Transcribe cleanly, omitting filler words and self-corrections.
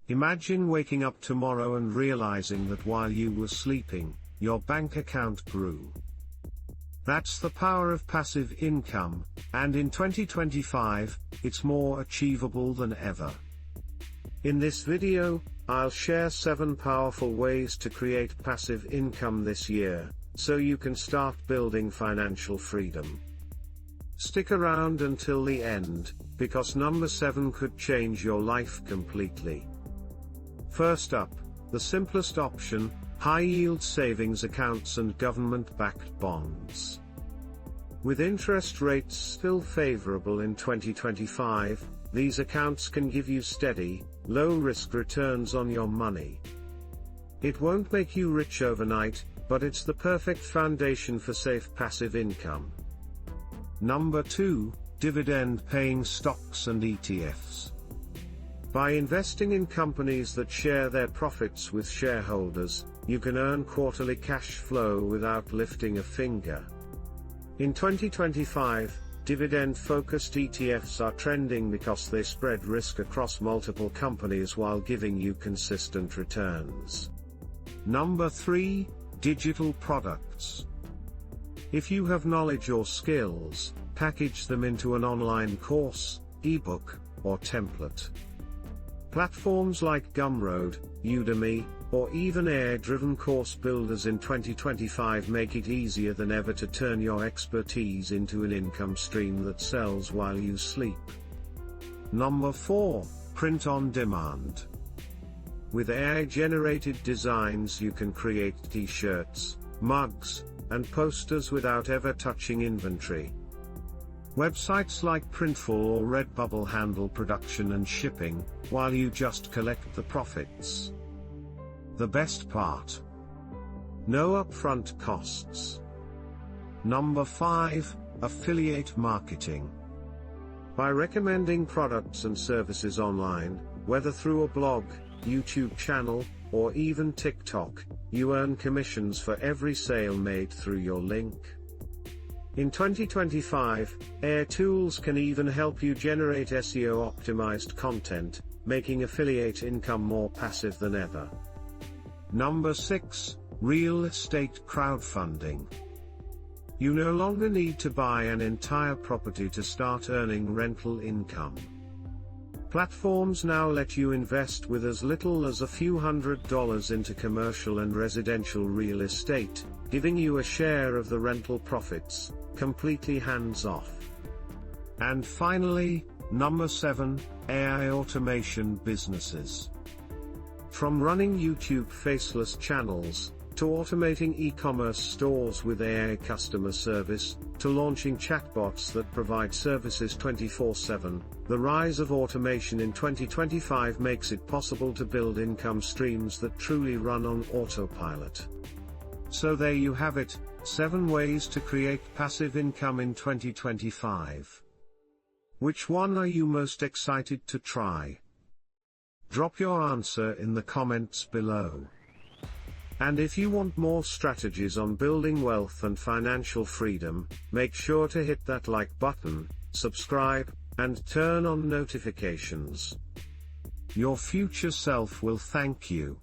Imagine waking up tomorrow and realizing that while you were sleeping, your bank account grew. That's the power of passive income, and in 2025, it's more achievable than ever. In this video, I'll share 7 powerful ways to create passive income this year, so you can start building financial freedom. Stick around until the end, because number 7 could change your life completely. First up, the simplest option, high-yield savings accounts and government-backed bonds. With interest rates still favorable in 2025, these accounts can give you steady, low-risk returns on your money. It won't make you rich overnight, but it's the perfect foundation for safe passive income. Number 2, dividend-paying stocks and ETFs. By investing in companies that share their profits with shareholders, you can earn quarterly cash flow without lifting a finger. In 2025, dividend-focused ETFs are trending because they spread risk across multiple companies while giving you consistent returns. Number 3, digital products. If you have knowledge or skills, package them into an online course, ebook, or template. Platforms like Gumroad, Udemy, or even AI-driven course builders in 2025 make it easier than ever to turn your expertise into an income stream that sells while you sleep. Number 4, print on demand. With AI-generated designs you can create t-shirts, mugs, and posters without ever touching inventory. Websites like Printful or Redbubble handle production and shipping, while you just collect the profits. The best part: no upfront costs. Number 5, affiliate marketing. By recommending products and services online, whether through a blog, YouTube channel, or even TikTok, you earn commissions for every sale made through your link. In 2025, AI tools can even help you generate SEO-optimized content, making affiliate income more passive than ever. Number 6, real estate crowdfunding. You no longer need to buy an entire property to start earning rental income. Platforms now let you invest with as little as a few $100s into commercial and residential real estate, giving you a share of the rental profits, completely hands-off. And finally, number 7, AI automation businesses. From running YouTube faceless channels, to automating e-commerce stores with AI customer service, to launching chatbots that provide services 24/7, the rise of automation in 2025 makes it possible to build income streams that truly run on autopilot. So there you have it, 7 ways to create passive income in 2025. Which one are you most excited to try? Drop your answer in the comments below. And if you want more strategies on building wealth and financial freedom, make sure to hit that like button, subscribe, and turn on notifications. Your future self will thank you.